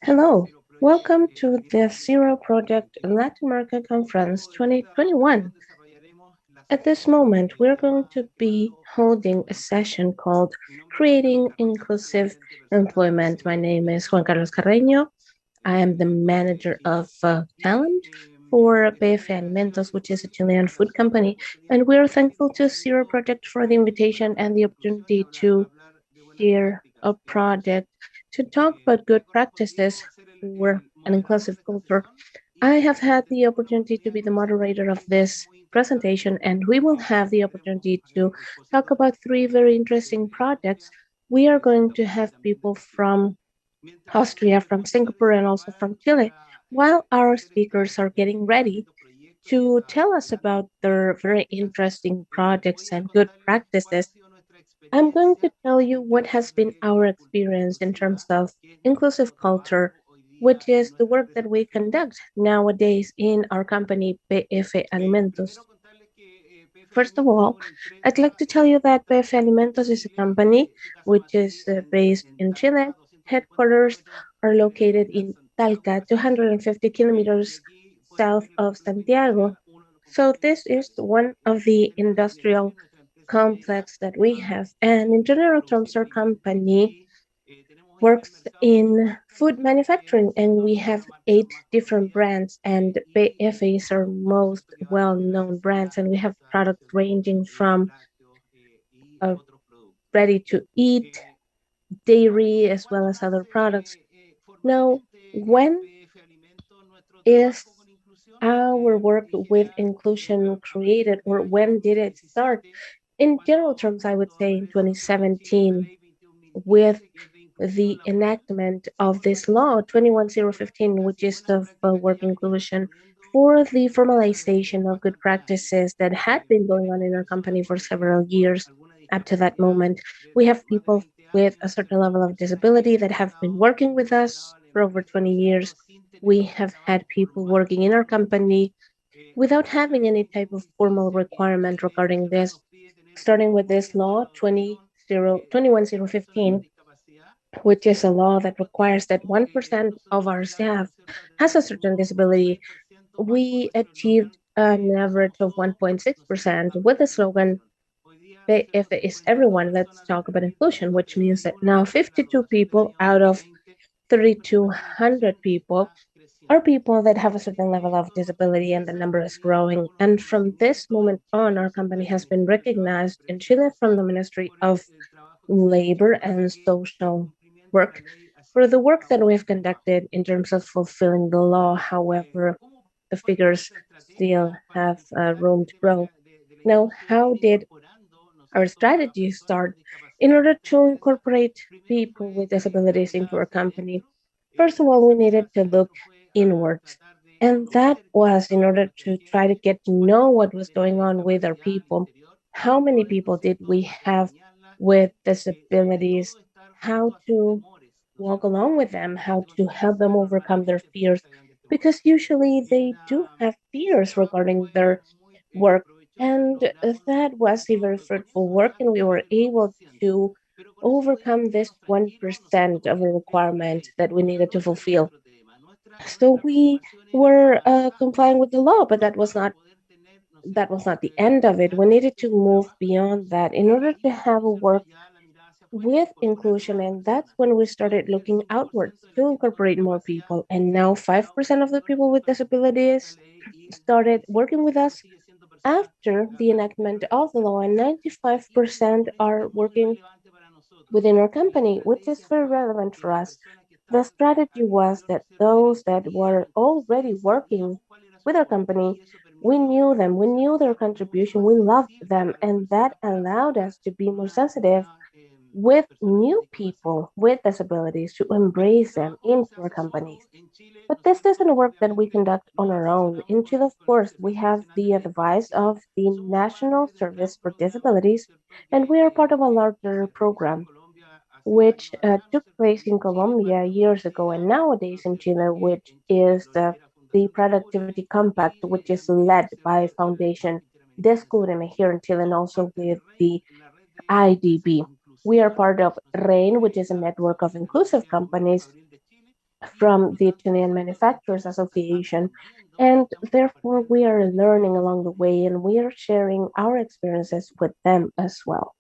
Hello, welcome to the Zero Project Latin America Conference 2021. At this moment, we're going to be holding a session called Creating Inclusive Employment. My name is Juan Carreño. I am the manager of talent for Alimentos, which is a Chilean food company, and we're thankful to Zero Project for the invitation and the opportunity to share a project to talk about good practices for an inclusive culture. I have had the opportunity to be the moderator of this presentation, and we will have the opportunity to talk about three very interesting projects. We are going to have people from Austria, from Singapore, and also from Chile, while our speakers are getting ready to tell us about their very interesting projects and good practices. I'm going to tell you what has been our experience in terms of inclusive culture, which is the work that we conduct nowadays in our company, PF Alimentos. First of all, I'd like to tell you that PF Alimentos is a company which is based in Chile. Headquarters are located in Talca, 250 kilometers south of Santiago. So this is one of the industrial complex that we have. And in general terms, our company works in food manufacturing, and we have 8 different brands, and BF is our most well-known brands, and we have products ranging from uh, ready to eat, dairy, as well as other products. Now, when is our work with inclusion created, or when did it start? In general terms, I would say in 2017, with the enactment of this law 21015, which is of work inclusion, for the formalization of good practices that had been going on in our company for several years up to that moment. We have people with a certain level of disability that have been working with us for over 20 years. We have had people working in our company without having any type of formal requirement regarding this, starting with this law 21015, which is a law that requires that 1% of our staff has a certain disability. We achieved an average of 1.6% with the slogan, if it is everyone, let's talk about inclusion, which means that now 52 people out of 3,200 people are people that have a certain level of disability, and the number is growing. And from this moment on, our company has been recognized in Chile from the Ministry of Labor and Social Work for the work that we've conducted in terms of fulfilling the law. However, the figures still have room to grow. Now, how did our strategy start in order to incorporate people with disabilities into our company? First of all, we needed to look inwards. And that was in order to try to get to know what was going on with our people. How many people did we have with disabilities? How to walk along with them, how to help them overcome their fears, because usually they do have fears regarding their work. And that was a very fruitful work, and we were able to overcome this 1% of the requirement that we needed to fulfill. So we were complying with the law, but that was not the end of it. We needed to move beyond that in order to have a work with inclusion, and that's when we started looking outwards to incorporate more people. And now 5% of the people with disabilities started working with us after the enactment of the law, and 95% are working within our company, which is very relevant for us. The strategy was that those that were already working with our company, we knew them, we knew their contribution, we loved them, and that allowed us to be more sensitive with new people with disabilities, to embrace them into our companies. But this isn't a work that we conduct on our own. In Chile, of course, we have the advice of the National Service for Disabilities, and we are part of a larger program which took place in Colombia years ago, and nowadays in Chile, which is the Productivity Compact, which is led by Foundation Descubreme here in Chile, and also with the IDB. We are part of REIN, which is a network of inclusive companies from the Chilean Manufacturers Association. And therefore, we are learning along the way and we are sharing our experiences with them as well.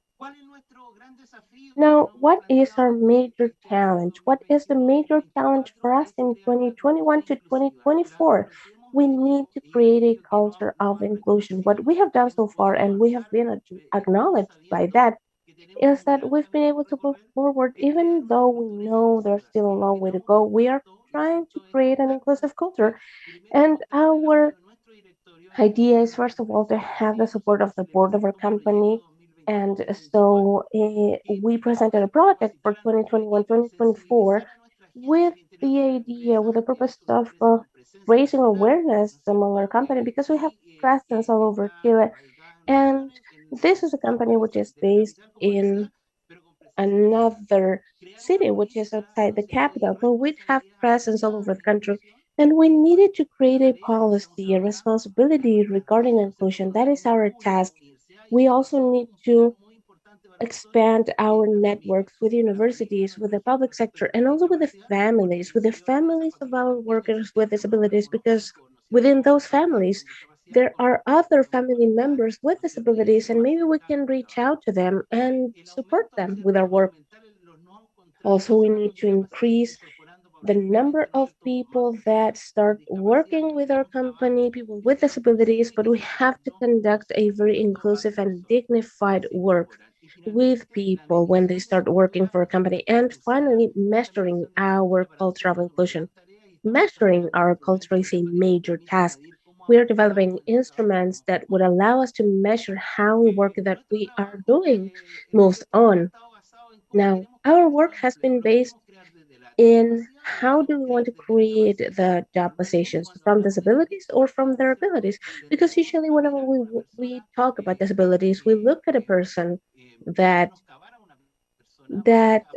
Now, what is our major challenge? What is the major challenge for us in 2021 to 2024? We need to create a culture of inclusion. What we have done so far, and we have been acknowledged by that, is that we've been able to move forward, even though we know there's still a long way to go. We are trying to create an inclusive culture. And our idea is, first of all, to have the support of the board of our company. And so we presented a project for 2021-2024 with the idea, with the purpose of raising awareness among our company because we have presence all over Chile. And this is a company which is based in another city, which is outside the capital, but we have presence all over the country. And we needed to create a policy, a responsibility regarding inclusion. That is our task. We also need to expand our networks with universities, with the public sector, and also with the families of our workers with disabilities, because within those families, there are other family members with disabilities, and maybe we can reach out to them and support them with our work. Also, we need to increase the number of people that start working with our company, people with disabilities, but we have to conduct a very inclusive and dignified work with people when they start working for a company. And finally, measuring our culture of inclusion. Measuring our culture is a major task. We are developing instruments that would allow us to measure how the work that we are doing moves on. Now, our work has been based in how do we want to create the job positions from disabilities or from their abilities, because usually whenever we talk about disabilities, we look at a person that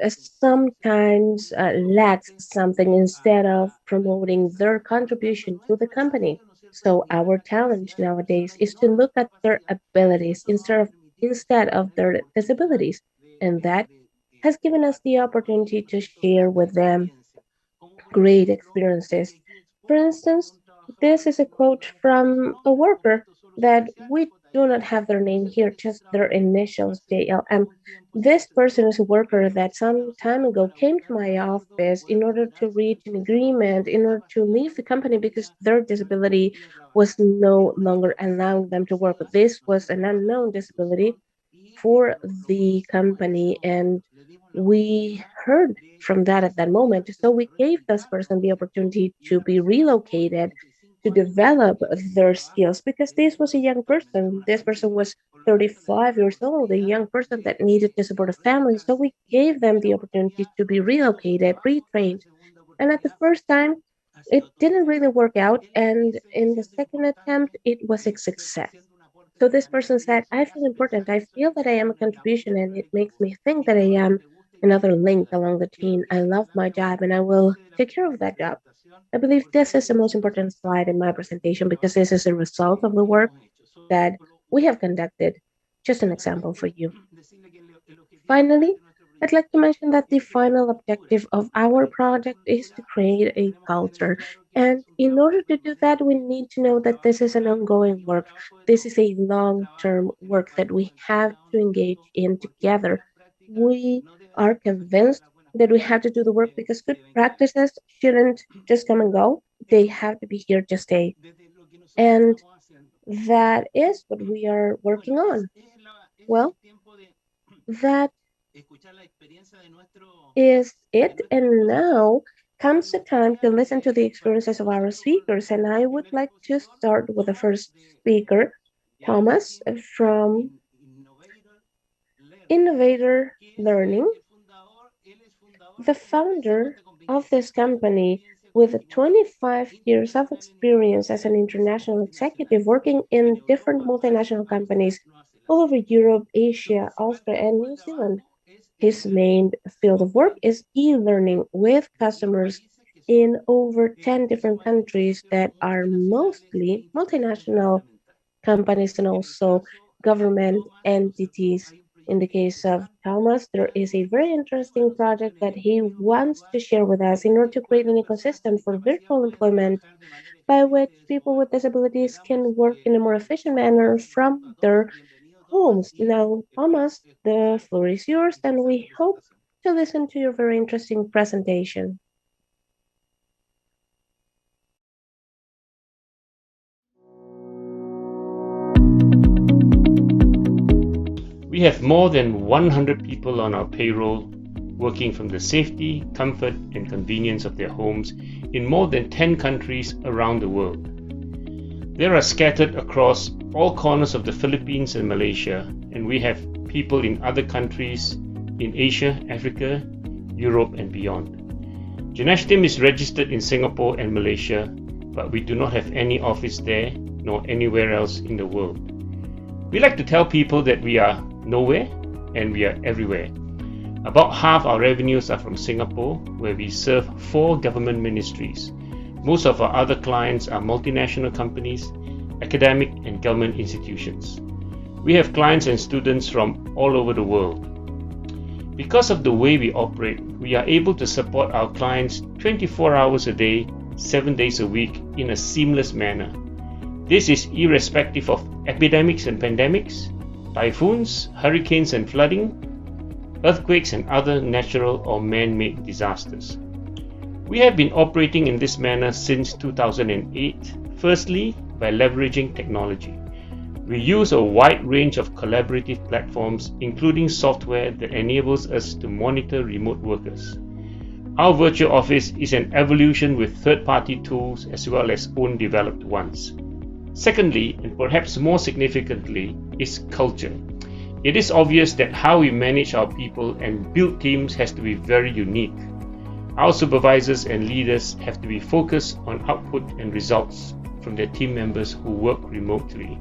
sometimes lacks something instead of promoting their contribution to the company. So our challenge nowadays is to look at their abilities instead of their disabilities, and that has given us the opportunity to share with them great experiences. For instance, this is a quote from a worker that we do not have their name here, just their initials, JLM. This person is a worker that some time ago came to my office in order to reach an agreement, in order to leave the company because their disability was no longer allowing them to work. This was an unknown disability for the company, and we heard from that at that moment. So we gave this person the opportunity to be relocated, to develop their skills, because this was a young person. This person was 35 years old, a young person that needed to support a family. So we gave them the opportunity to be relocated, retrained. And at the first time, it didn't really work out. And in the second attempt, it was a success. So this person said, I feel important. I feel that I am a contribution, and it makes me think that I am another link along the chain. I love my job and I will take care of that job. I believe this is the most important slide in my presentation because this is a result of the work that we have conducted. Just an example for you. Finally, I'd like to mention that the final objective of our project is to create a culture. And in order to do that, we need to know that this is an ongoing work. This is a long term work that we have to engage in together. We are convinced that we have to do the work because good practices shouldn't just come and go, they have to be here to stay. And that is what we are working on. Well, that is it. And now comes the time to listen to the experiences of our speakers. And I would like to start with the first speaker, Thomas from Innovator Learning, the founder of this company with 25 years of experience as an international executive working in different multinational companies all over Europe, Asia, Austria, and New Zealand. His main field of work is e learning with customers in over 10 different countries that are mostly multinational companies and also government entities. In the case of Thomas, there is a very interesting project that he wants to share with us in order to create an ecosystem for virtual employment by which people with disabilities can work in a more efficient manner from their homes. Now, Thomas, the floor is yours, and we hope to listen to your very interesting presentation. We have more than 100 people on our payroll working from the safety, comfort, and convenience of their homes in more than 10 countries around the world. They are scattered across all corners of the Philippines and Malaysia, and we have people in other countries in Asia, Africa, Europe, and beyond. Genashtim is registered in Singapore and Malaysia, but we do not have any office there nor anywhere else in the world. We like to tell people that we are nowhere and we are everywhere. About half our revenues are from Singapore, where we serve 4 government ministries. Most of our other clients are multinational companies, academic and government institutions. We have clients and students from all over the world. Because of the way we operate, we are able to support our clients 24 hours a day, 7 days a week in a seamless manner. This is irrespective of epidemics and pandemics, typhoons, hurricanes and flooding, earthquakes and other natural or man-made disasters. We have been operating in this manner since 2008, firstly by leveraging technology. We use a wide range of collaborative platforms, including software that enables us to monitor remote workers. Our virtual office is an evolution with third-party tools as well as own developed ones. Secondly, and perhaps more significantly, is culture. It is obvious that how we manage our people and build teams has to be very unique. Our supervisors and leaders have to be focused on output and results from their team members who work remotely.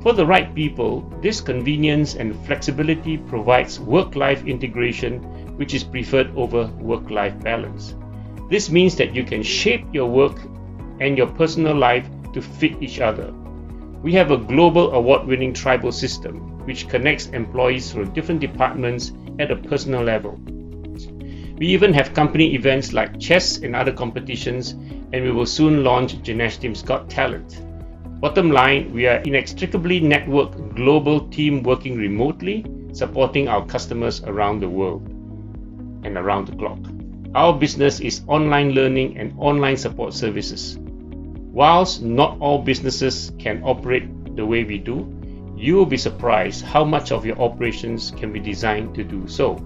For the right people, this convenience and flexibility provides work-life integration, which is preferred over work-life balance. This means that you can shape your work and your personal life to fit each other. We have a global award-winning tribal system, which connects employees from different departments at a personal level. We even have company events like chess and other competitions, and we will soon launch Genashtim's Got Talent. Bottom line, we are inextricably networked global team working remotely, supporting our customers around the world and around the clock. Our business is online learning and online support services. Whilst not all businesses can operate the way we do, you will be surprised how much of your operations can be designed to do so.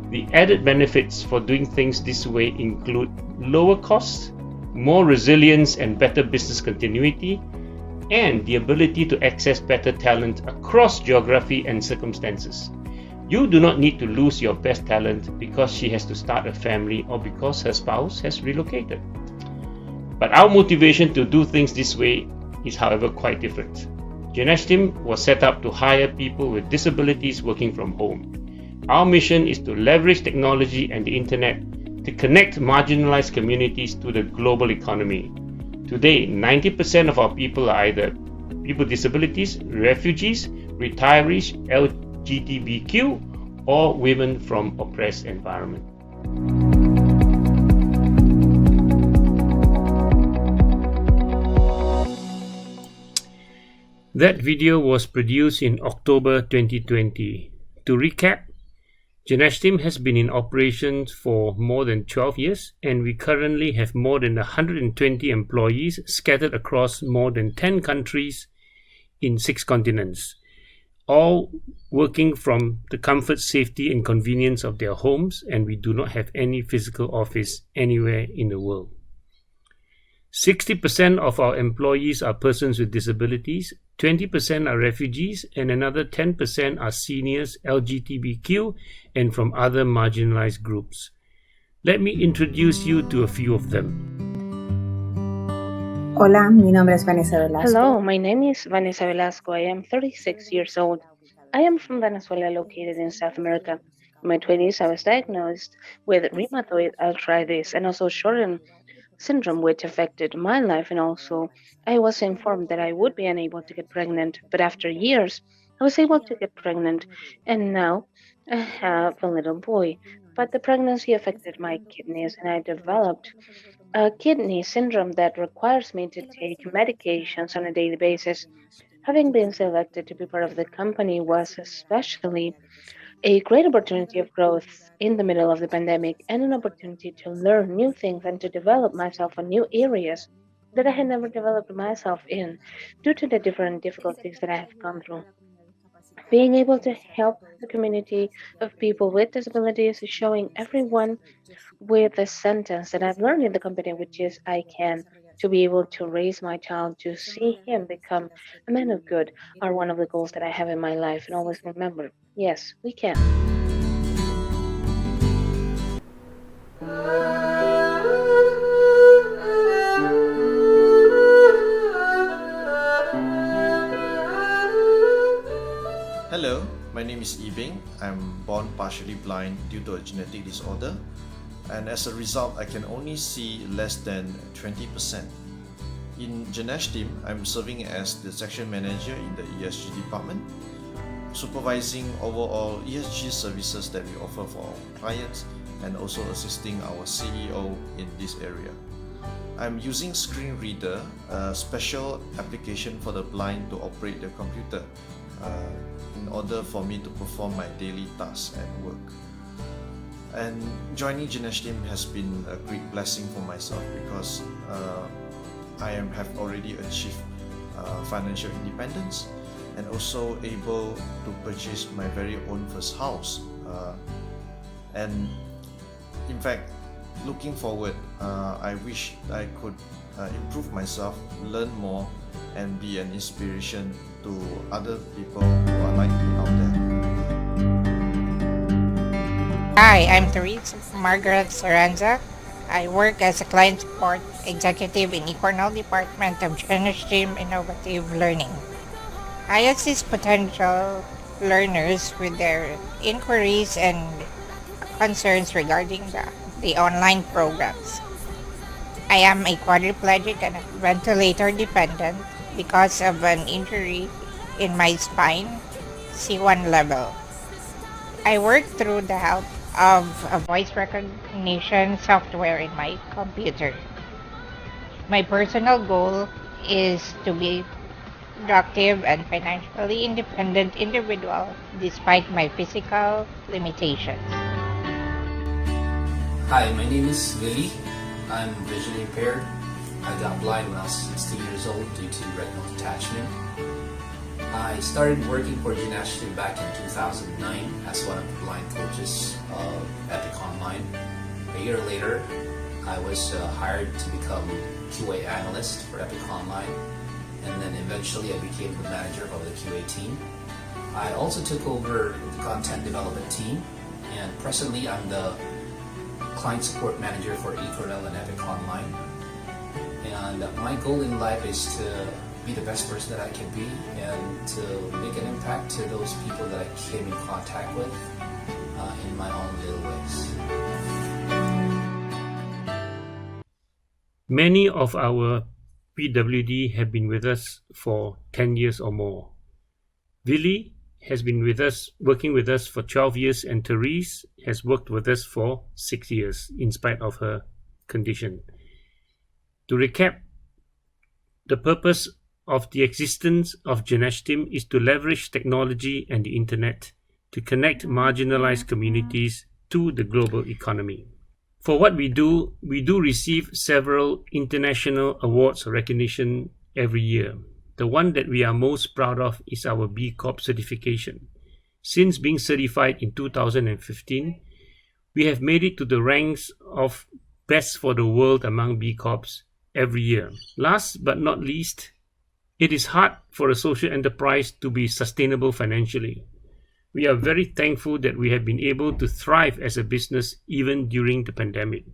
The added benefits for doing things this way include lower costs, more resilience and better business continuity, and the ability to access better talent across geography and circumstances. You do not need to lose your best talent because she has to start a family or because her spouse has relocated. But our motivation to do things this way is, however, quite different. Genashtim was set up to hire people with disabilities working from home. Our mission is to leverage technology and the internet to connect marginalized communities to the global economy. Today, 90% of our people are either people with disabilities, refugees, retirees, LGBTQ, or women from oppressed environments. That video was produced in October 2020. To recap, Genashtim has been in operation for more than 12 years, and we currently have more than 120 employees scattered across more than 10 countries in 6 continents, all working from the comfort, safety, and convenience of their homes, and we do not have any physical office anywhere in the world. 60% of our employees are persons with disabilities, 20% are refugees, and another 10% are seniors, LGBTQ, and from other marginalized groups. Let me introduce you to a few of them. Hola, mi nombre es Vanessa Velasco. Hello, my name is Vanessa Velasco. I am 36 years old. I am from Venezuela, located in South America. In my 20s, I was diagnosed with rheumatoid arthritis and also Sjögren syndrome, which affected my life. And also, I was informed that I would be unable to get pregnant. But after years, I was able to get pregnant, and now I have a little boy. But the pregnancy affected my kidneys, and I developed a kidney syndrome that requires me to take medications on a daily basis. Having been selected to be part of the company was especially a great opportunity of growth in the middle of the pandemic and an opportunity to learn new things and to develop myself in new areas that I had never developed myself in due to the different difficulties that I have gone through. Being able to help the community of people with disabilities is showing everyone with a sentence that I've learned in the company, which is I can, to be able to raise my child to see him become a man of good, are one of the goals that I have in my life. And always remember, yes, we can. Hello, my name is Ibing. I'm born partially blind due to a genetic disorder, and as a result, I can only see less than 20%. In Genashtim, I'm serving as the section manager in the ESG department, supervising overall ESG services that we offer for our clients and also assisting our CEO in this area. I'm using Screen Reader, a special application for the blind to operate the computer in order for me to perform my daily tasks at work. And joining Genashtim has been a great blessing for myself because I have already achieved financial independence and also able to purchase my very own first house. And in fact, looking forward, I wish I could improve myself, learn more, and be an inspiration to other people who are like me out there. Hi, I'm Therese Margaret Saranza. I work as a client support executive in the Cornell Department of Genashtim Innovative Learning. I assist potential learners with their inquiries and concerns regarding the online programs. I am a quadriplegic and ventilator dependent because of an injury in my spine, C1 level. I work through the help of a voice recognition software in my computer. My personal goal is to be productive and financially independent individual despite my physical limitations. Hi, my name is Lily. I'm visually impaired. I got blind when I was 16 years old due to retinal detachment. I started working for Genashtim back in 2009 as one of the blind coaches of Epic Online. A year later, I was hired to become QA analyst for Epic Online, and then eventually I became the manager of the QA team. I also took over the content development team, and presently I'm the client support manager for eCornell and Epic Online. And my goal in life is to be the best person that I can be and to make an impact to those people that I came in contact with in my own little ways. Many of our PWD have been with us for 10 years or more. Vili has been with us, working with us for 12 years, and Therese has worked with us for 6 years in spite of her condition. To recap, the purpose of the existence of Genashtim is to leverage technology and the internet to connect marginalized communities to the global economy. For what we do receive several international awards or recognition every year. The one that we are most proud of is our B Corp certification. Since being certified in 2015, we have made it to the ranks of best for the world among B Corps every year. Last but not least, it is hard for a social enterprise to be sustainable financially. We are very thankful that we have been able to thrive as a business even during the pandemic.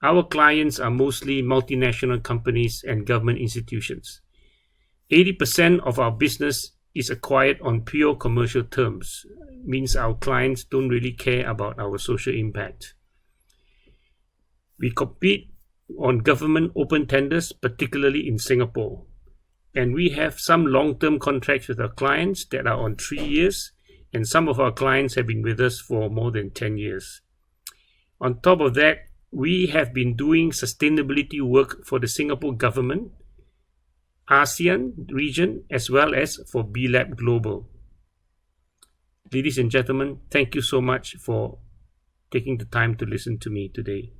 Our clients are mostly multinational companies and government institutions. 80% of our business is acquired on pure commercial terms, means our clients don't really care about our social impact. We compete on government open tenders, particularly in Singapore. And we have some long-term contracts with our clients that are on 3 years, and some of our clients have been with us for more than 10 years. On top of that, we have been doing sustainability work for the Singapore government, ASEAN region, as well as for B-Lab Global. Ladies and gentlemen, thank you so much for taking the time to listen to me today.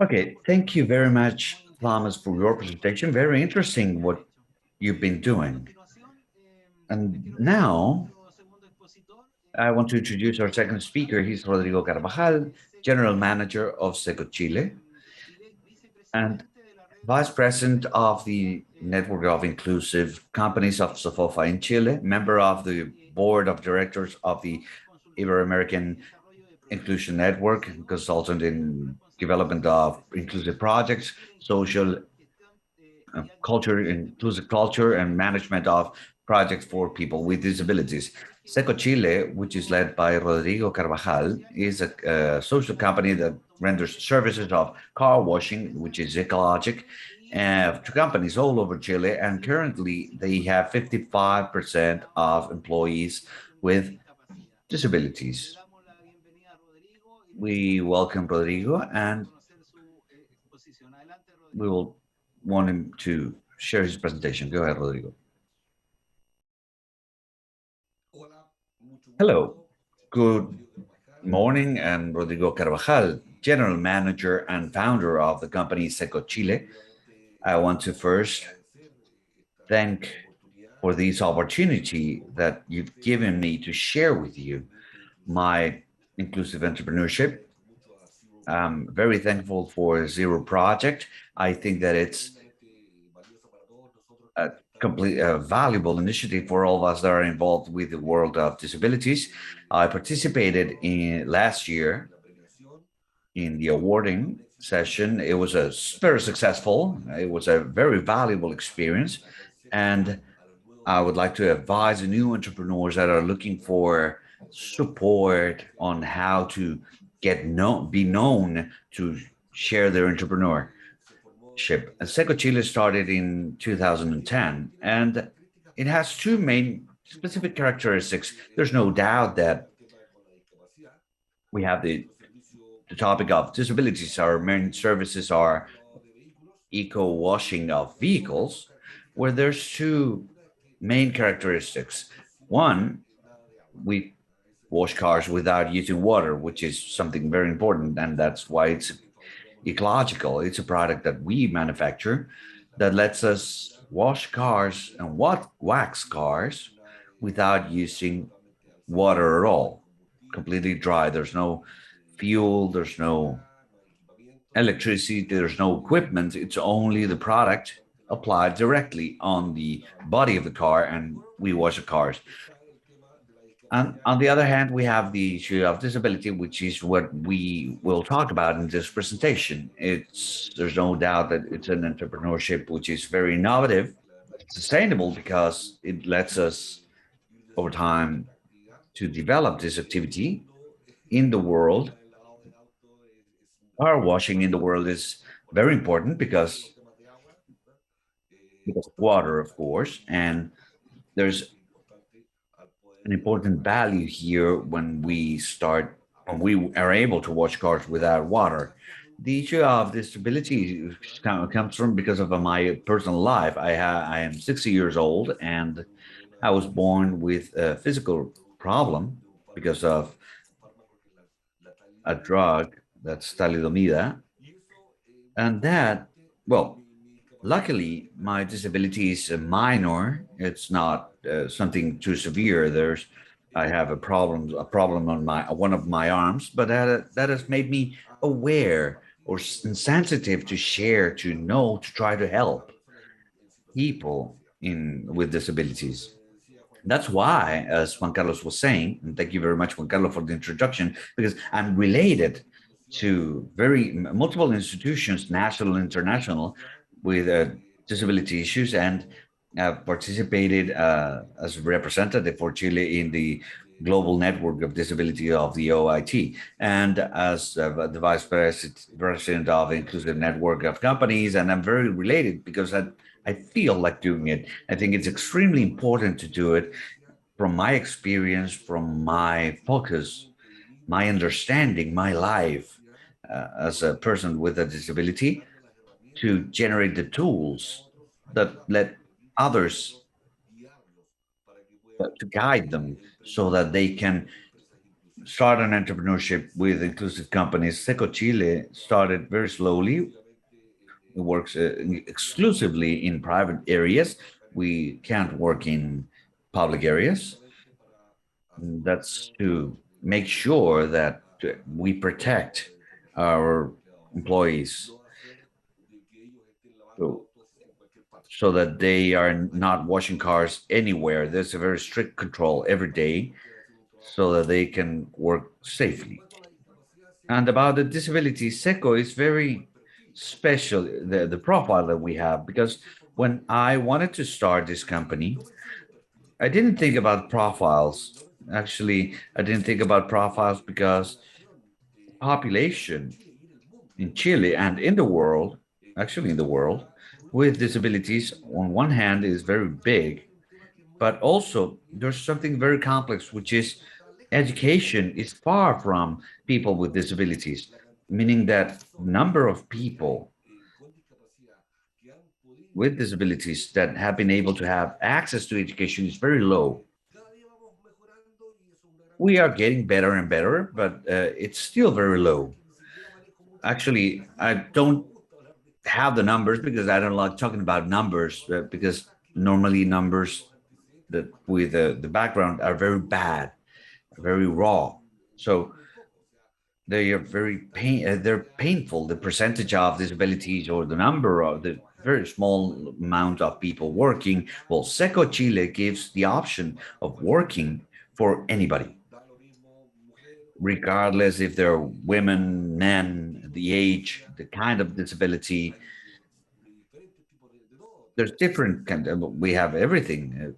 Okay, thank you very much, Thomas, for your presentation. Very interesting what you've been doing. And now I want to introduce our second speaker. He's Rodrigo Carvajal, General Manager of SecoChile and Vice President of the Network of Inclusive Companies of SOFOFA in Chile, member of the Board of Directors of the Ibero-American Inclusion Network, consultant in development of inclusive projects, social culture, inclusive culture, and management of projects for people with disabilities. SecoChile, which is led by Rodrigo Carvajal, is a social company that renders services of car washing, which is ecologic, to companies all over Chile. And currently, they have 55% of employees with disabilities. We welcome Rodrigo, and we will want him to share his presentation. Go ahead, Rodrigo. Hello, good morning. I'm Rodrigo Carvajal, General Manager and founder of the company SecoChile. I want to first thank for this opportunity that you've given me to share with you my inclusive entrepreneurship. I'm very thankful for Zero Project. I think that it's a complete valuable initiative for all of us that are involved with the world of disabilities. I participated in last year in the awarding session. It was very successful. It was a very valuable experience, and I would like to advise the new entrepreneurs that are looking for support on how to be known to share their entrepreneurship. SecoChile started in 2010, and it has two main specific characteristics. There's no doubt that we have the topic of disabilities. Our main services are eco washing of vehicles, where there's two main characteristics. One, we wash cars without using water, which is something very important, and that's why it's ecological. It's a product that we manufacture that lets us wash cars and wax cars without using water at all. Completely dry. There's no fuel, there's no electricity, there's no equipment. It's only the product applied directly on the body of the car, and we wash the cars. And on the other hand, we have the issue of disability, which is what we will talk about in this presentation. There's no doubt that it's an entrepreneurship which is very innovative, sustainable, because it lets us over time to develop this activity in the world. Car washing in the world is very important because of water, of course, and there's an important value here when we are able to wash cars without water. The issue of disability comes from because of my personal life. I am 60 years old, and I was born with a physical problem because of a drug that's thalidomida, and that, well, luckily, my disability is minor. It's not something too severe. I have a problem on one of my arms, but that has made me aware or sensitive to share, to know, to try to help people with disabilities. That's why, as Juan Carlos was saying, and thank you very much, Juan Carlos, for the introduction, because I'm related to multiple institutions, national and international, with disability issues, and I've participated as a representative for Chile in the Global Network of Disability of the OIT, and as the president of Inclusive Network of Companies. And I'm very related because I feel like doing it. I think it's extremely important to do it from my experience, from my focus, my understanding, my life as a person with a disability, to generate the tools that let others to guide them so that they can start an entrepreneurship with inclusive companies. SecoChile started very slowly. It works exclusively in private areas. We can't work in public areas. That's to make sure that we protect our employees so, so that they are not washing cars anywhere. There's a very strict control every day so that they can work safely. And about the disability, SECO is very special, the profile that we have, because when I wanted to start this company, I didn't think about profiles. Actually, I didn't think about profiles because population in Chile and in the world, actually in the world, with disabilities on one hand is very big, but also there's something very complex, which is education is far from people with disabilities, meaning that number of people with disabilities that have been able to have access to education is very low. We are getting better and better, but it's still very low. Actually, I don't have the numbers because I don't like talking about numbers because normally numbers that with the background are very bad, very raw. So they are they're painful. The percentage of disabilities or the number of the very small amount of people working. Well, Seco Chile gives the option of working for anybody, regardless if they're women, men, the age, the kind of disability. There's different kind of, we have everything,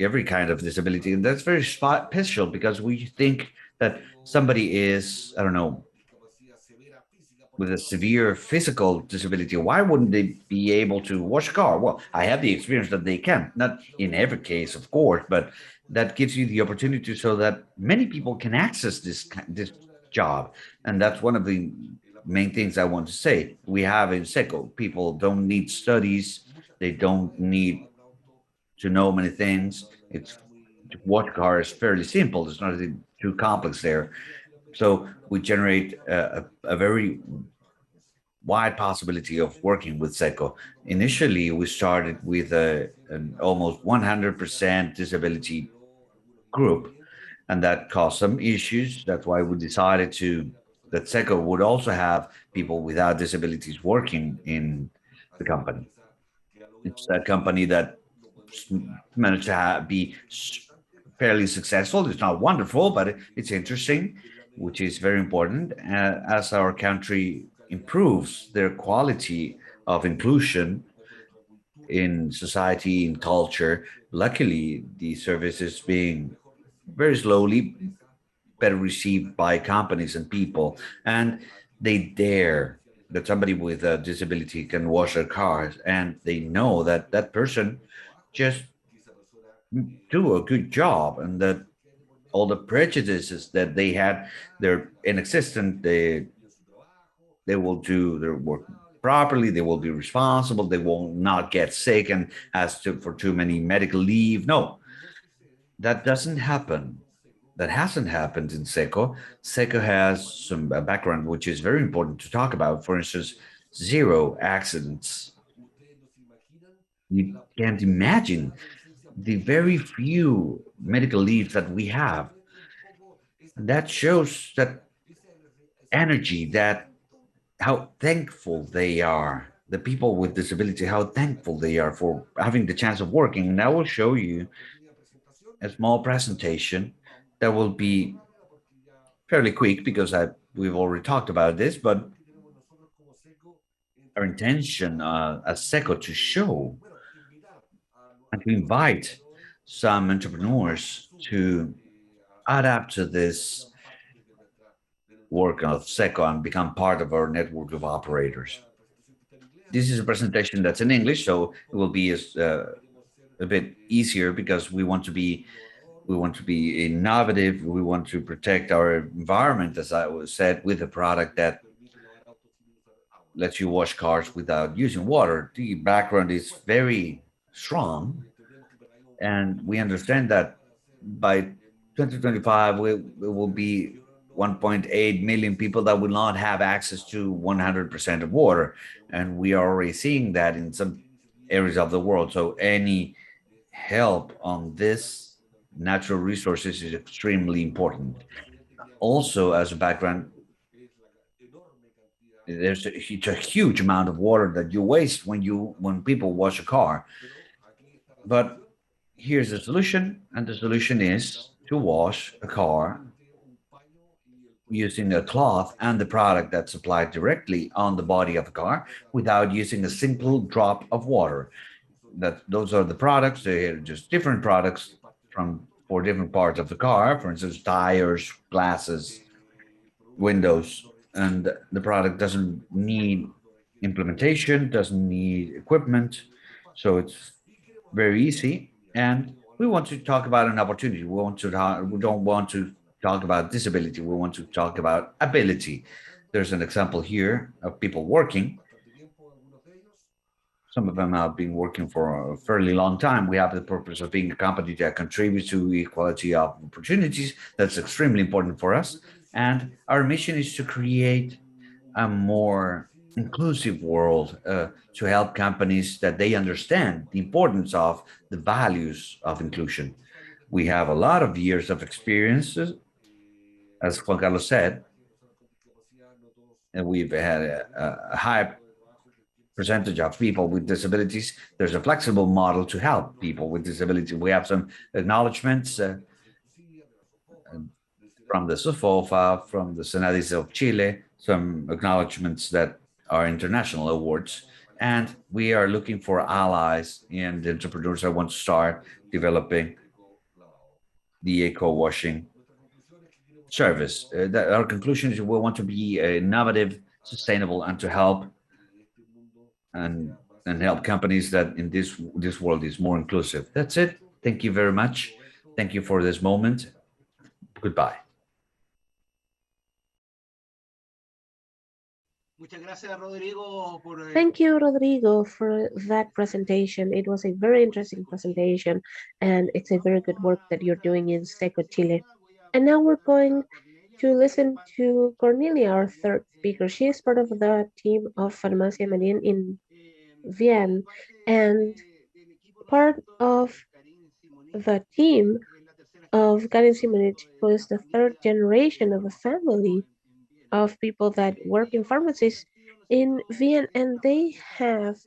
every kind of disability, and that's very special because we think that somebody is, I don't know, with a severe physical disability, why wouldn't they be able to wash a car? Well, I have the experience that they can, not in every case, of course, but that gives you the opportunity so that many people can access this job, and that's one of the main things I want to say. We have in Seco, people don't need studies, they don't need to know many things. It's to wash a car is fairly simple. There's nothing too complex there. So we generate a very wide possibility of working with SECO. Initially, we started with an almost 100% disability group, and that caused some issues. That's why we decided to that SECO would also have people without disabilities working in the company. It's a company that managed to be fairly successful. It's not wonderful, but it's interesting, which is very important. As our country improves their quality of inclusion in society, in culture, luckily the service is being very slowly better received by companies and people. And they dare that somebody with a disability can wash their cars, and they know that that person just do a good job and that all the prejudices that they had, they're inexistent. They will do their work properly, they will be responsible, they will not get sick and ask for too many medical leave. No, that doesn't happen. That hasn't happened in Seco. Seco has some background which is very important to talk about. For instance, zero accidents. You can't imagine the very few medical leaves that we have. That shows that energy, that how thankful they are, the people with disability, how thankful they are for having the chance of working. And I will show you a small presentation that will be fairly quick because we've already talked about this, but our intention as SECO to show and to invite some entrepreneurs to adapt to this work of SECO and become part of our network of operators. This is a presentation that's in English, so it will be a bit easier because we want to be innovative. We want to protect our environment, as I was said, with a product that lets you wash cars without using water. The background is very strong, and we understand that by 2025 we will be 1.8 million people that will not have access to 100% of water, and we are already seeing that in some areas of the world. So any help on this natural resources is extremely important. Also, as a background, it's a huge amount of water that you waste when people wash a car. But here's the solution, and the solution is to wash a car using a cloth and the product that's applied directly on the body of the car without using a simple drop of water. That those are the products. They're just different products from for different parts of the car. For instance, tires, glasses, windows, and the product doesn't need implementation, doesn't need equipment, so it's very easy. And we want to talk about an opportunity. We don't want to talk about disability. We want to talk about ability. There's an example here of people working. Some of them have been working for a fairly long time. We have the purpose of being a company that contributes to equality of opportunities. That's extremely important for us. And our mission is to create a more inclusive world, to help companies that they understand the importance of the values of inclusion. We have a lot of years of experiences, as Juan Carlos said, and we've had a high percentage of people with disabilities. There's a flexible model to help people with disability. We have some acknowledgments from the SOFOFA, from the Senadis of Chile, some acknowledgments that are international awards. And we are looking for allies and entrepreneurs that want to start developing the eco washing service. Our conclusion is we want to be innovative, sustainable, and to help and help companies that in this world is more inclusive. That's it. Thank you very much. Thank you for this moment. Goodbye. Thank you, Rodrigo, for that presentation. It was a very interesting presentation, and it's a very good work that you're doing in SecoChile. And now we're going to listen to Cornelia, our third speaker. She is part of the team of Farmacia Marien in Wien, and part of the team of Karen Simonich, who is the third generation of a family of people that work in pharmacies in Wien, and they have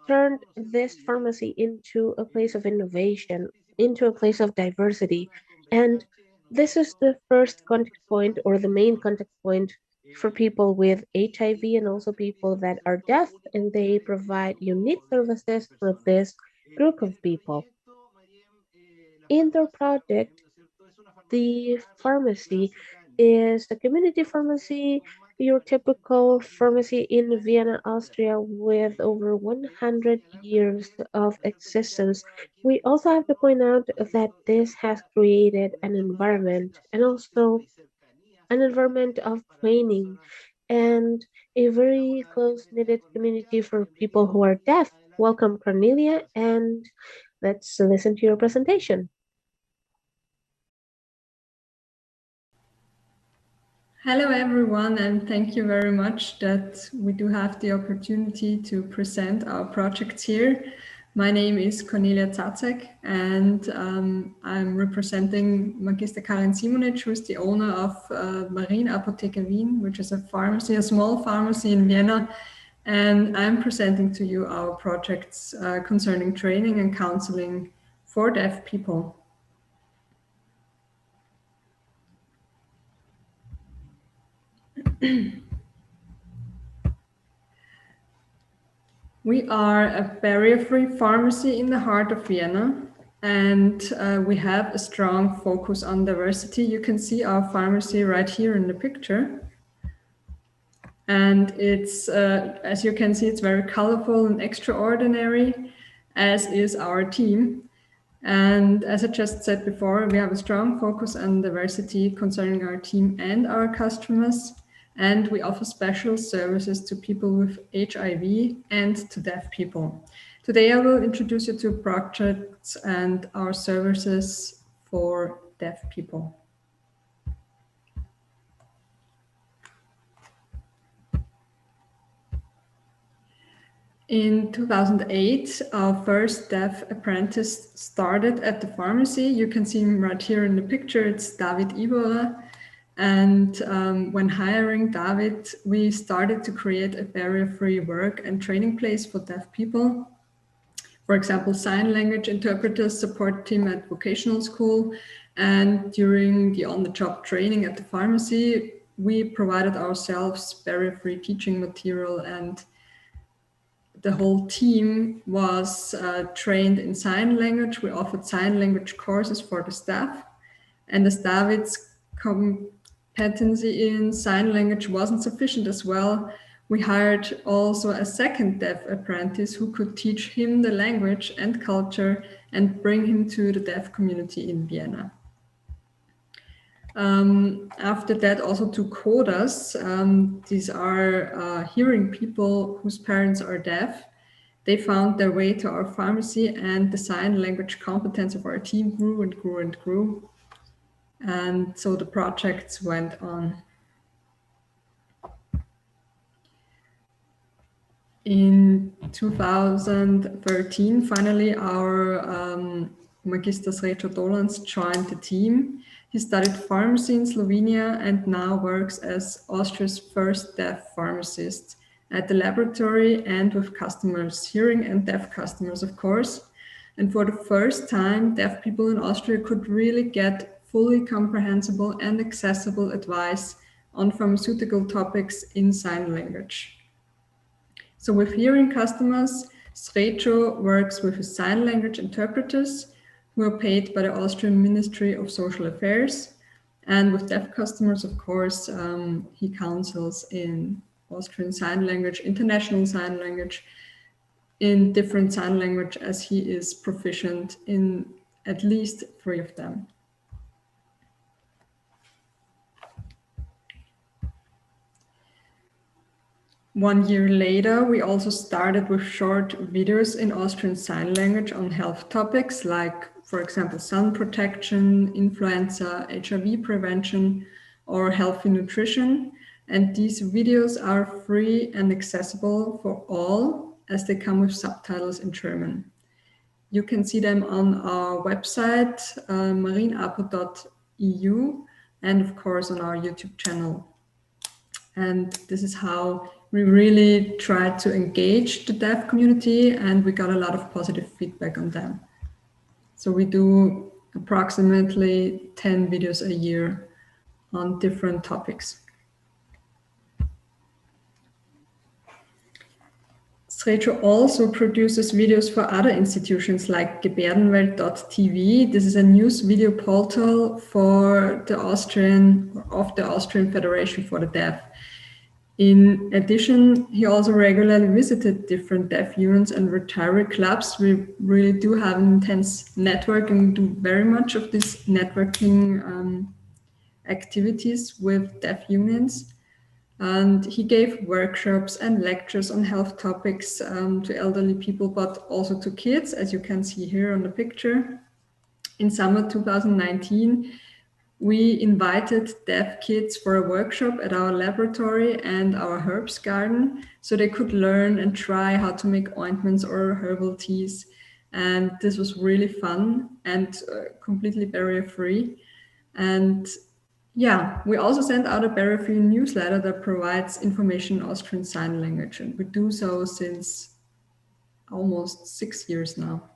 turned this pharmacy into a place of innovation, into a place of diversity. And this is the first contact point or the main contact point for people with HIV and also people that are deaf, and they provide unique services for this group of people. In their project, the pharmacy is the community pharmacy, your typical pharmacy in Vienna, Austria, with over 100 years of existence. We also have to point out that this has created an environment and also an environment of training and a very close knitted community for people who are deaf. Welcome, Cornelia, and let's listen to your presentation. Hello, everyone, and thank you very much that we do have the opportunity to present our projects here. My name is Cornelia Zacek, and I'm representing Magister Karen Simonic, who is the owner of Marien Apotheke Wien, which is a pharmacy, a small pharmacy in Vienna. And I'm presenting to you our projects concerning training and counseling for deaf people. We are a barrier-free pharmacy in the heart of Vienna, and we have a strong focus on diversity. You can see our pharmacy right here in the picture. And it's, as you can see, it's very colorful and extraordinary, as is our team. And as I just said before, we have a strong focus on diversity concerning our team and our customers. And we offer special services to people with HIV and to deaf people. Today, I will introduce you to projects and our services for deaf people. In 2008, our first deaf apprentice started at the pharmacy. You can see him right here in the picture. It's David Ibora. And when hiring David, we started to create a barrier-free work and training place for deaf people. For example, sign language interpreters support team at vocational school. And during the on-the-job training at the pharmacy, we provided ourselves barrier-free teaching material, and the whole team was trained in sign language. We offered sign language courses for the staff. And as David's competency in sign language wasn't sufficient as well, we hired also a second deaf apprentice who could teach him the language and culture and bring him to the deaf community in Vienna. After that, also two codas. These are hearing people whose parents are deaf. They found their way to our pharmacy, and the sign language competence of our team grew and grew and grew. And so the projects went on. In 2013, finally, our Magister Srećo Dolans joined the team. He studied pharmacy in Slovenia and now works as Austria's first deaf pharmacist at the laboratory and with customers, hearing and deaf customers, of course. And for the first time, deaf people in Austria could really get fully comprehensible and accessible advice on pharmaceutical topics in sign language. So with hearing customers, Srećo works with his sign language interpreters who are paid by the Austrian Ministry of Social Affairs. And with deaf customers, of course, he counsels in Austrian Sign Language, International Sign Language, in different sign language, as he is proficient in at least 3 of them. One year later, we also started with short videos in Austrian Sign Language on health topics like, for example, sun protection, influenza, HIV prevention, or healthy nutrition. And these videos are free and accessible for all, as they come with subtitles in German. You can see them on our website, marienapo.eu, and of course on our YouTube channel. And this is how we really tried to engage the deaf community, and we got a lot of positive feedback on them. So we do approximately 10 videos a year on different topics. Srećo also produces videos for other institutions like Gebärdenwelt.tv. This is a news video portal for the Austrian Federation for the Deaf. In addition, he also regularly visited different deaf unions and Rotary clubs. We really do have an intense network and do very much of these networking activities with deaf unions. And he gave workshops and lectures on health topics to elderly people, but also to kids, as you can see here on the picture. In summer 2019, we invited deaf kids for a workshop at our laboratory and our herbs garden, so they could learn and try how to make ointments or herbal teas. And this was really fun and completely barrier-free. And yeah, we also sent out a barrier-free newsletter that provides information in Austrian Sign Language, and we do so since almost 6 years now.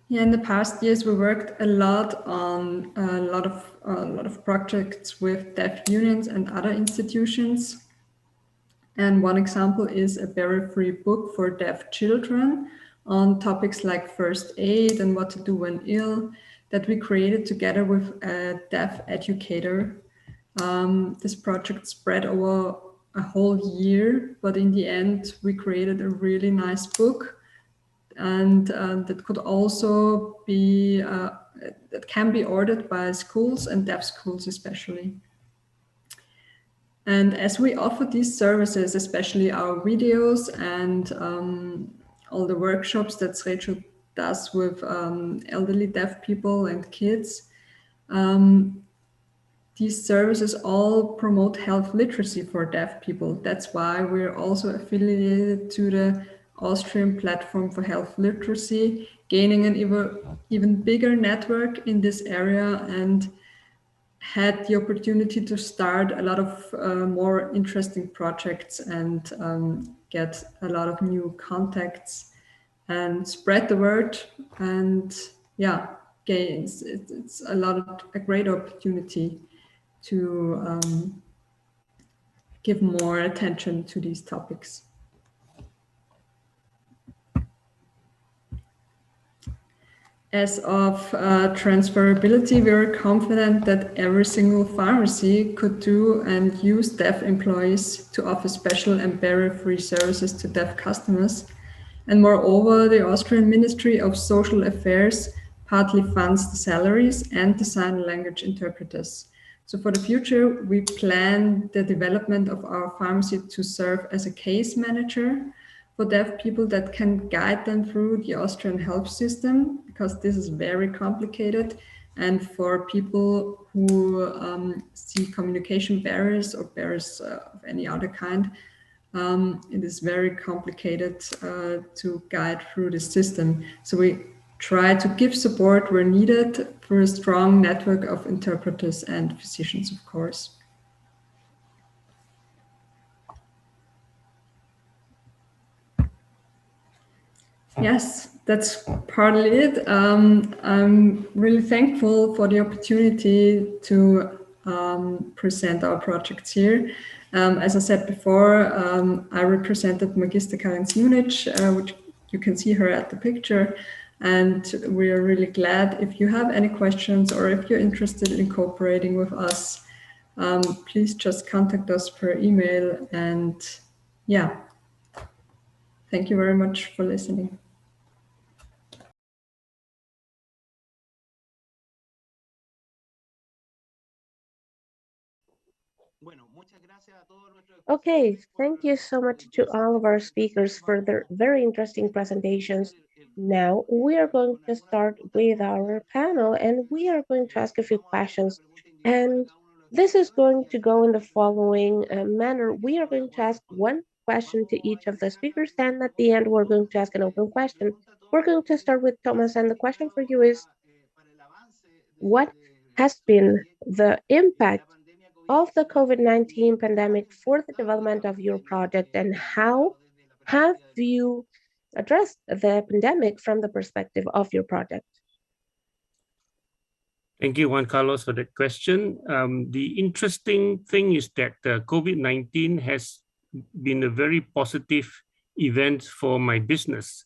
Yeah, in the past years, we worked a lot on a lot of projects with deaf unions and other institutions. And one example is a barrier-free book for deaf children on topics like first aid and what to do when ill, that we created together with a deaf educator. This project spread over a whole year, but in the end, we created a really nice book, and that could also be that can be ordered by schools and deaf schools especially. And as we offer these services, especially our videos and all the workshops that SecoChile does with elderly deaf people and kids, these services all promote health literacy for deaf people. That's why we're also affiliated to the Austrian Platform for Health Literacy, gaining an even bigger network in this area, and had the opportunity to start a lot of more interesting projects and get a lot of new contacts and spread the word. And yeah, gains. It's a great opportunity to give more attention to these topics. As of transferability, we are confident that every single pharmacy could do and use deaf employees to offer special and barrier-free services to deaf customers. And moreover, the Austrian Ministry of Social Affairs partly funds the salaries and the sign language interpreters. So for the future, we plan the development of our pharmacy to serve as a case manager for deaf people that can guide them through the Austrian health system, because this is very complicated. And for people who see communication barriers or barriers of any other kind, it is very complicated to guide through the system. So we try to give support where needed through a strong network of interpreters and physicians, of course. Yes, that's partly it. I'm really thankful for the opportunity to present our projects here. As I said before, I represented Magister Karin Munich, which you can see her at the picture. And we are really glad if you have any questions or if you're interested in cooperating with us, please just contact us per email. And yeah, thank you very much for listening. Okay, thank you so much to all of our speakers for their very interesting presentations. Now we are going to start with our panel and we are going to ask a few questions. And this is going to go in the following manner. We are going to ask one question to each of the speakers, and at the end, we're going to ask an open question. We're going to start with Thomas, and the question for you is, what has been the impact of the COVID-19 pandemic for the development of your project, and how have you addressed the pandemic from the perspective of your project? Thank you, Juan Carlos, for that question. The interesting thing is that COVID-19 has been a very positive event for my business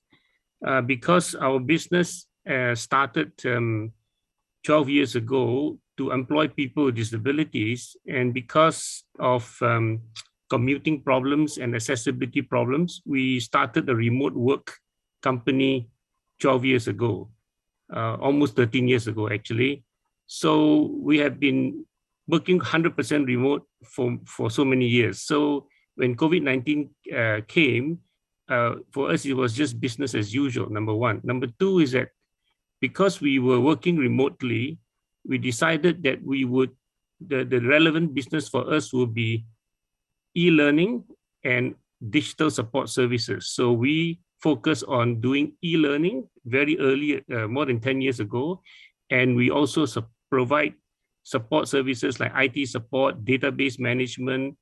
because our business started 12 years ago to employ people with disabilities, and because of commuting problems and accessibility problems, we started a remote work company 12 years ago, almost 13 years ago, actually. So we have been working 100% remote for so many years. So when COVID-19 came, for us, it was just business as usual, number one. Number two is that because we were working remotely, we decided that we would, the relevant business for us would be e-learning and digital support services. So we focus on doing e-learning very early, more than 10 years ago. And we also provide support services like IT support, database management,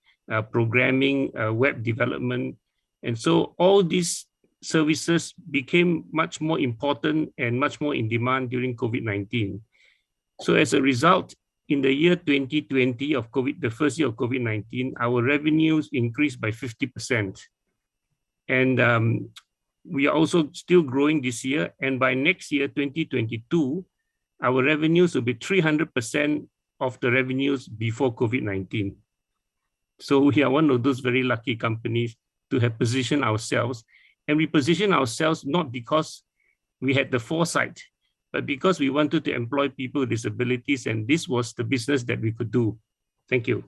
programming, web development. And so all these services became much more important and much more in demand during COVID-19. So as a result, in the year 2020 of COVID, the first year of COVID-19, our revenues increased by 50%. And we are also still growing this year. And by next year, 2022, our revenues will be 300% of the revenues before COVID-19. So we are one of those very lucky companies to have positioned ourselves. And we position ourselves not because we had the foresight, but because we wanted to employ people with disabilities, and this was the business that we could do. Thank you.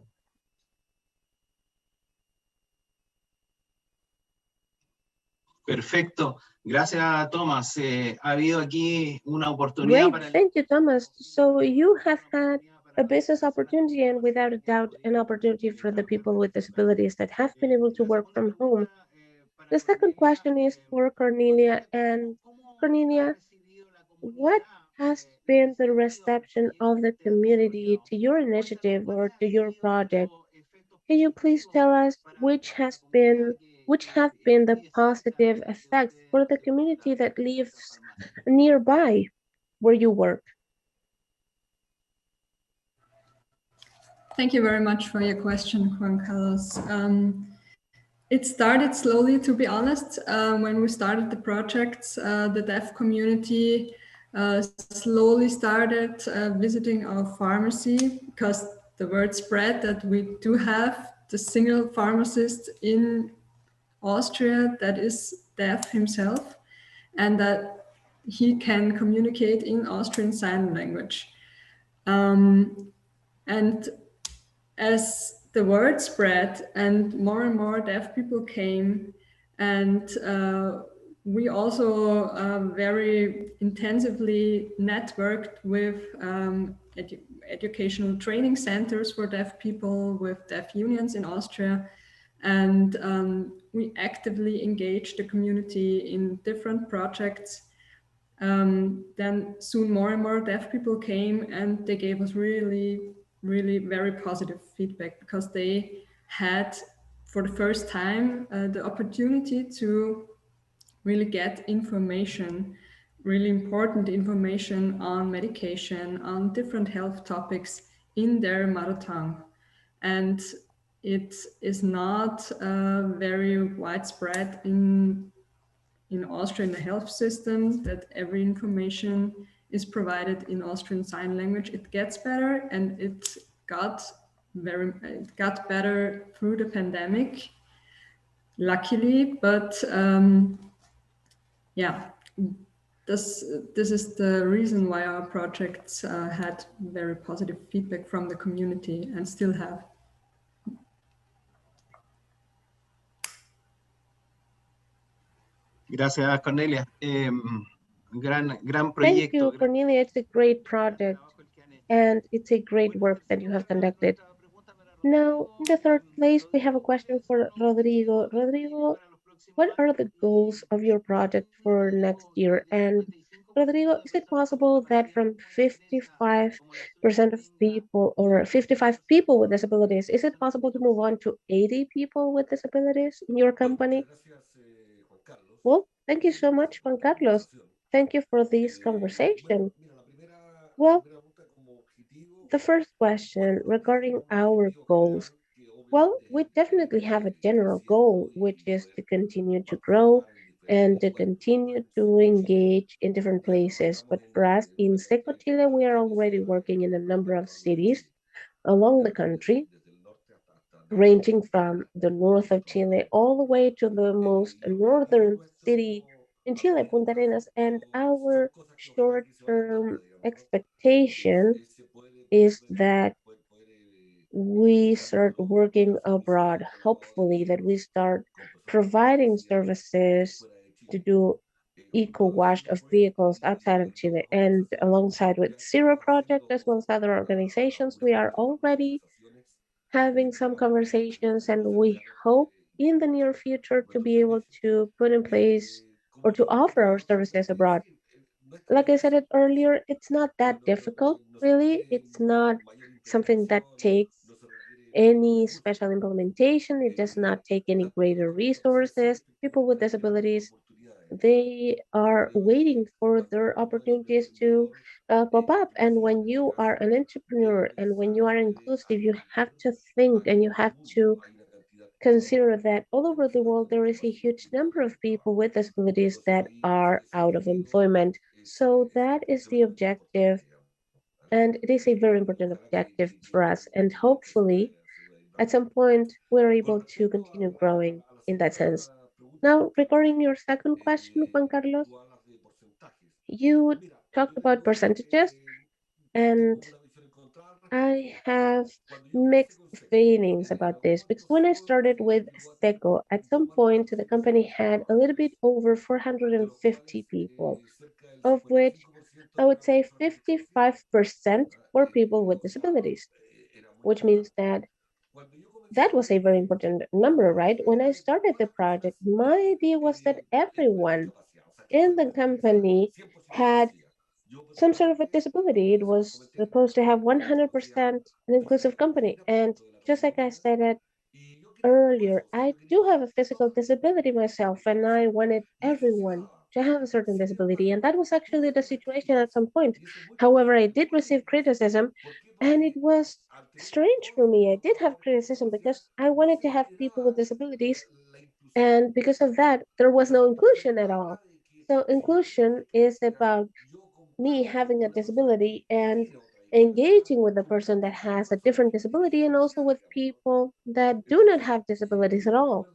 Perfecto. Gracias, Thomas. Ha habido aquí una oportunidad. Great, thank you, Thomas. So you have had a business opportunity and without a doubt an opportunity for the people with disabilities that have been able to work from home. The second question is for Cornelia. And Cornelia, what has been the reception of the community to your initiative or to your project? Can you please tell us which have been the positive effects for the community that lives nearby where you work? Thank you very much for your question, Juan Carlos. It started slowly, to be honest. When we started the project, the deaf community slowly started visiting our pharmacy because the word spread that we do have the single pharmacist in Austria that is deaf himself and that he can communicate in Austrian Sign Language. And as the word spread and more deaf people came, and we also very intensively networked with educational training centers for deaf people, with deaf unions in Austria, and we actively engaged the community in different projects. Then soon more and more deaf people came, and they gave us really very positive feedback because they had for the first time the opportunity to really get information, really important information on medication, on different health topics in their mother tongue. And it is not very widespread in Austria in the health system that every information is provided in Austrian Sign Language. It gets better, and it got better through the pandemic, luckily. But yeah, this is the reason why our projects had very positive feedback from the community and still have. Gracias, Cornelia. Gran proyecto. Thank you, Cornelia. It's a great project, and it's a great work that you have conducted. Now, in the third place, we have a question for Rodrigo. Rodrigo, what are the goals of your project for next year? And Rodrigo, is it possible that from 55% of people or 55 people with disabilities, is it possible to move on to 80 people with disabilities in your company? Well, thank you so much, Juan Carlos. Thank you for this conversation. Well, the first question regarding our goals. Well, we definitely have a general goal, which is to continue to grow and to continue to engage in different places. But for us in SecoChile, we are already working in a number of cities along the country, ranging from the north of Chile all the way to the most northern city in Chile, Punta Arenas. And our short-term expectation is that we start working abroad, hopefully that we start providing services to do eco wash of vehicles outside of Chile. And alongside with Zero Project, as well as other organizations, we are already having some conversations, and we hope in the near future to be able to put in place or to offer our services abroad. Like I said it earlier, it's not that difficult, really. It's not something that takes any special implementation. It does not take any greater resources. People with disabilities They are waiting for their opportunities to pop up. And when you are an entrepreneur and when you are inclusive, you have to think and you have to consider that all over the world there is a huge number of people with disabilities that are out of employment. So that is the objective, and it is a very important objective for us. And hopefully, at some point, we're able to continue growing in that sense. Now, regarding your second question, Juan Carlos, you talked about percentages, and I have mixed feelings about this because when I started with Seco, at some point the company had a little bit over 450 people, of which I would say 55% were people with disabilities, which means that that was a very important number, right? When I started the project, my idea was that everyone in the company had some sort of a disability. It was supposed to have 100% an inclusive company. And just like I said earlier, I do have a physical disability myself, and I wanted everyone to have a certain disability. And that was actually the situation at some point. However, I did receive criticism, and it was strange for me. I did have criticism because I wanted to have people with disabilities, and because of that, there was no inclusion at all. So, inclusion is about me having a disability and engaging with the person that has a different disability and also with people that do not have disabilities at all.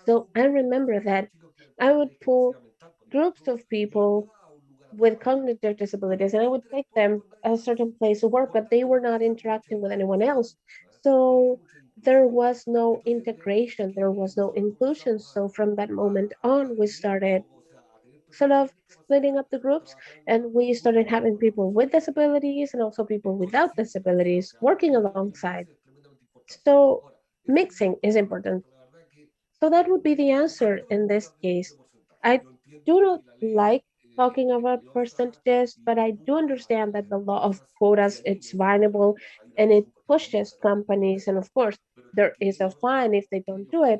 So I remember that I would pull groups of people with cognitive disabilities and I would take them a certain place to work, but they were not interacting with anyone else. So there was no integration, there was no inclusion. So from that moment on, we started sort of splitting up the groups and we started having people with disabilities and also people without disabilities working alongside. So mixing is important. So that would be the answer in this case. I do not like talking about percentages, but I do understand that the law of quotas it's viable and it pushes companies, and of course there is a fine if they don't do it,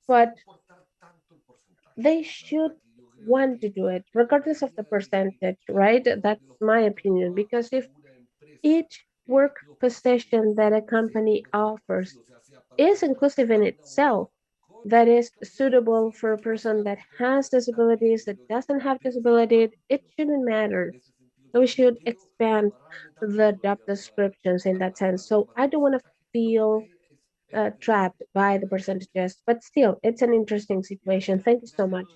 but they should want to do it regardless of the percentage, right? That's my opinion. Because if each work position that a company offers is inclusive in itself, that is suitable for a person that has disabilities, that doesn't have disability, it shouldn't matter. So we should expand the job descriptions in that sense. So I don't want to feel trapped by the percentages, but still, it's an interesting situation. Thank you so much.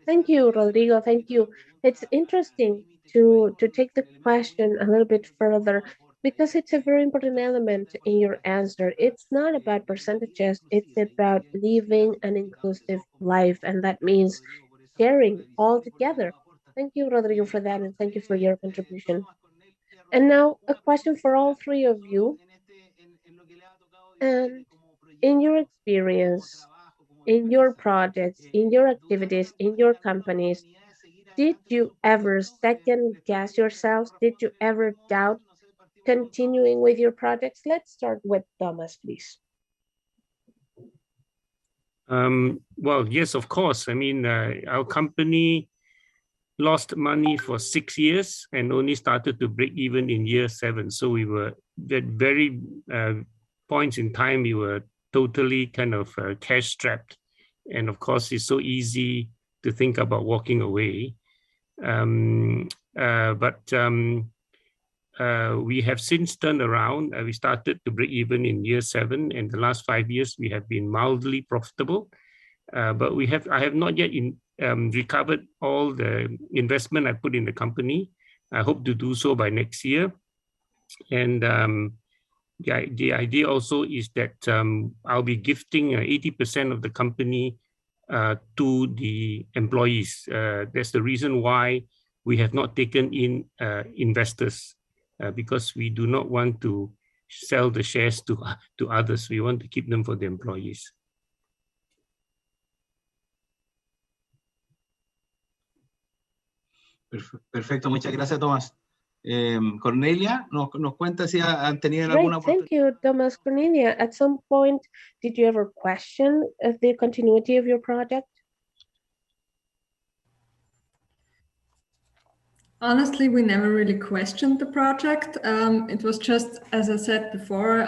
Thank you, Rodrigo. Thank you. It's interesting to take the question a little bit further because it's a very important element in your answer. It's not about percentages, it's about living an inclusive life, and that means sharing all together. Thank you, Rodrigo, for that, and thank you for your contribution. And now, a question for all three of you. And in your experience, in your projects, in your activities, in your companies, did you ever second guess yourselves? Did you ever doubt continuing with your projects? Let's start with Thomas, please. Well, yes, of course. I mean, our company lost money for 6 years and only started to break even in year 7. So we were at very points in time, we were totally kind of cash strapped. And of course, it's so easy to think about walking away. But we have since turned around. We started to break even in year 7, and the last 5 years we have been mildly profitable. But I have not yet recovered all the investment I put in the company. I hope to do so by next year. And the idea also is that I'll be gifting 80% of the company to the employees. That's the reason why we have not taken in investors, because we do not want to sell the shares to others. We want to keep them for the employees. Perfecto, muchas gracias, Tomás. Cornelia, nos cuenta si han tenido alguna oportunidad. Thank you, Thomas. Cornelia, at some point, did you ever question the continuity of your project? Honestly, we never really questioned the project. It was just, as I said before,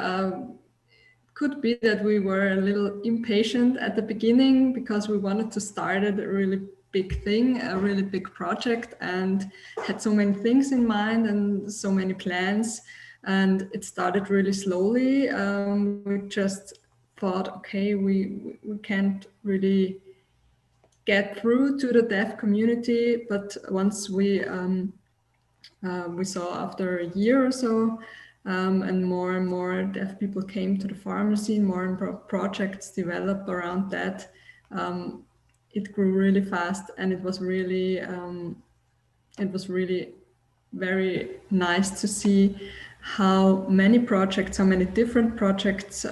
could be that we were a little impatient at the beginning because we wanted to start a really big thing, a really big project, and had so many things in mind and so many plans. And it started really slowly. We just thought, okay, we can't really get through to the deaf community, but once we saw after a year or so, and more deaf people came to the pharmacy, more and more projects developed around that. It grew really fast, and it was really very nice to see how many projects, how many different projects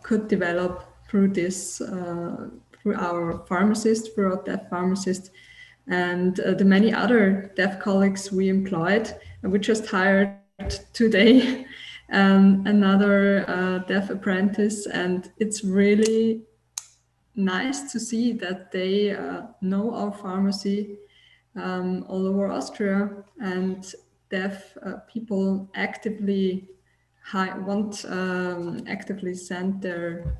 could develop through this, through our pharmacist, through our deaf pharmacist, and the many other deaf colleagues we employed. And we just hired today another deaf apprentice, and it's really nice to see that they know our pharmacy all over Austria, and deaf people actively actively send their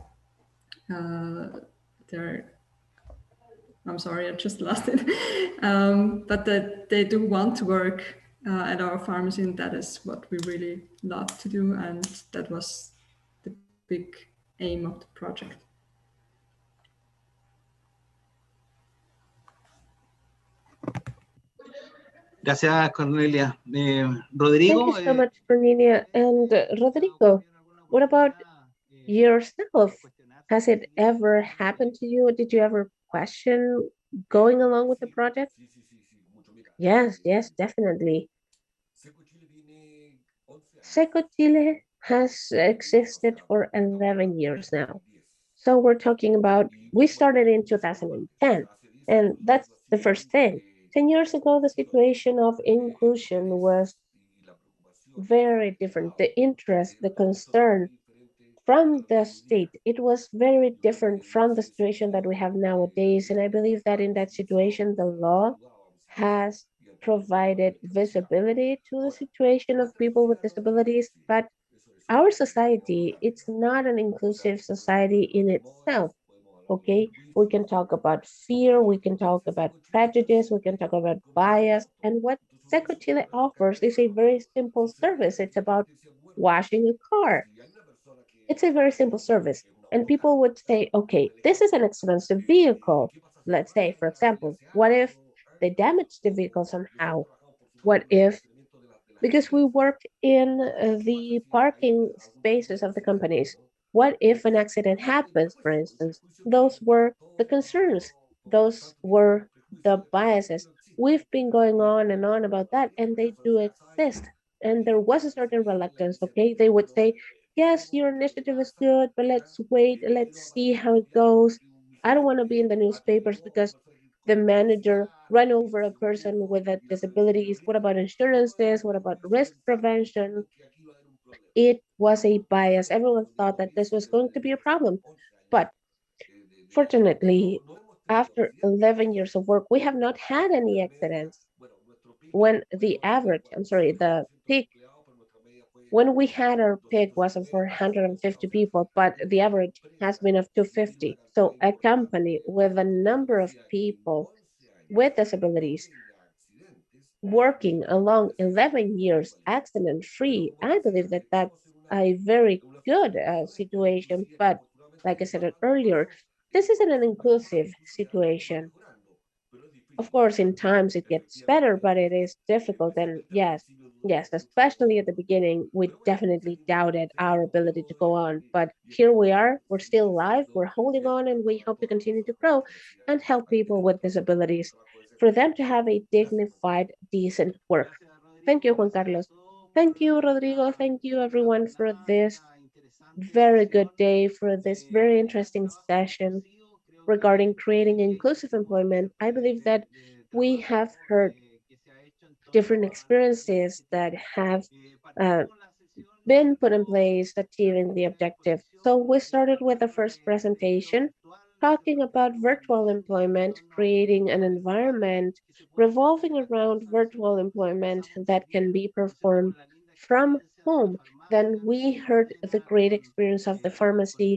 I'm sorry, I just lost it. But that they do want to work at our pharmacy, and that is what we really love to do, and that was the big aim of the project. Gracias, Cornelia. Thank Rodrigo. you so much, Cornelia. And Rodrigo, what about yourself? Has it ever happened to you? Did you ever question going along with the project? Yes, yes, definitely. SecoChile has existed for 11 years now. So we're talking about, we started in 2010, and that's the first thing. 10 years ago, the situation of inclusion was very different. The interest, the concern from the state, it was very different from the situation that we have nowadays. And I believe that in that situation, the law has provided visibility to the situation of people with disabilities, but our society, it's not an inclusive society in itself. Okay, we can talk about fear, we can talk about prejudice, we can talk about bias, and what SecoChile offers is a very simple service. It's about washing a car. It's a very simple service. And people would say, okay, this is an expensive vehicle. Let's say, for example, what if they damage the vehicle somehow? What if, because we worked in the parking spaces of the companies, what if an accident happens, for instance? Those were the concerns, those were the biases. We've been going on about that, and they do exist. And there was a certain reluctance, okay? They would say, yes, your initiative is good, but let's wait, let's see how it goes. I don't want to be in the newspapers because the manager run over a person with a disabilities. What about insurances? What about risk prevention? It was a bias. Everyone thought that this was going to be a problem. But fortunately, after 11 years of work, we have not had any accidents. When the average, I'm sorry, the peak, when we had our peak was of 450 people, but the average has been of 250. So a company with a number of people with disabilities working along 11 years accident free, I believe that that's a very good situation. But like I said earlier, this isn't an inclusive situation. Of course, in times it gets better, but it is difficult. And yes, yes, especially at the beginning, we definitely doubted our ability to go on. But here we are, we're still alive, we're holding on, and we hope to continue to grow and help people with disabilities for them to have a dignified, decent work. Thank you, Juan Carlos. Thank you, Rodrigo. Thank you, everyone, for this very good day, for this very interesting session regarding creating inclusive employment. I believe that we have heard different experiences that have uh, been put in place achieving the objective. So we started with the first presentation talking about virtual employment, creating an environment revolving around virtual employment that can be performed from home. Then we heard the great experience of the pharmacy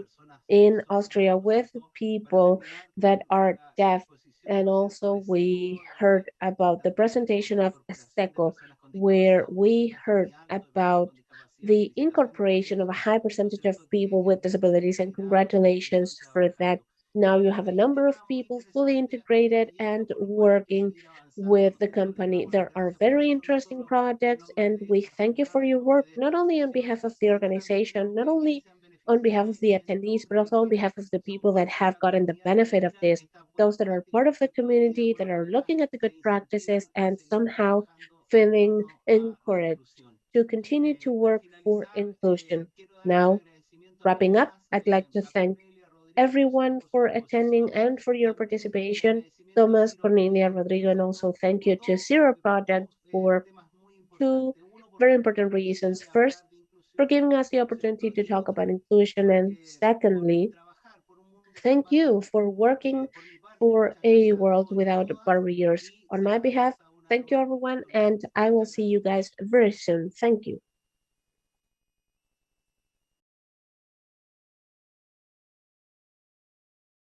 in Austria with people that are deaf. And also, we heard about the presentation of SECO, where we heard about the incorporation of a high percentage of people with disabilities, and congratulations for that. Now you have a number of people fully integrated and working with the company. There are very interesting projects, and we thank you for your work, not only on behalf of the organization, not only on behalf of the attendees, but also on behalf of the people that have gotten the benefit of this, those that are part of the community, that are looking at the good practices and somehow feeling encouraged to continue to work for inclusion. Now, wrapping up, I'd like to thank everyone for attending and for your participation. Thomas, Cornelia, Rodrigo, and also thank you to Zero Project for two very important reasons. First, for giving us the opportunity to talk about inclusion, and secondly, thank you for working for a world without barriers. On my behalf, thank you everyone, and I will see you guys very soon. Thank you.